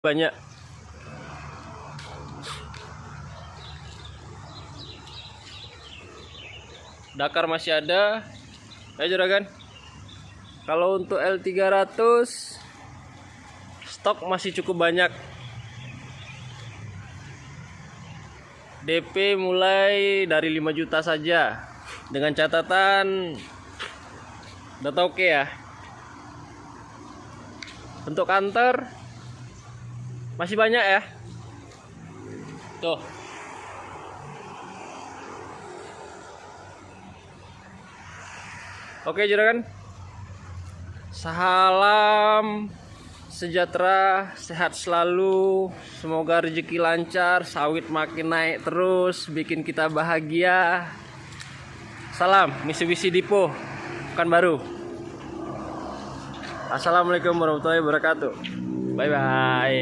banyak. Dakar masih ada. Ayo juragan. Kalau untuk L300 stok masih cukup banyak. DP mulai dari 5 juta saja. Dengan catatan data oke ya. Untuk kantor masih banyak ya. Tuh. Oke juragan. Salam sejahtera, sehat selalu. Semoga rezeki lancar, sawit makin naik terus, bikin kita bahagia. Salam Mitsubishi Dipo Pekanbaru. Assalamualaikum warahmatullahi wabarakatuh. Bye bye.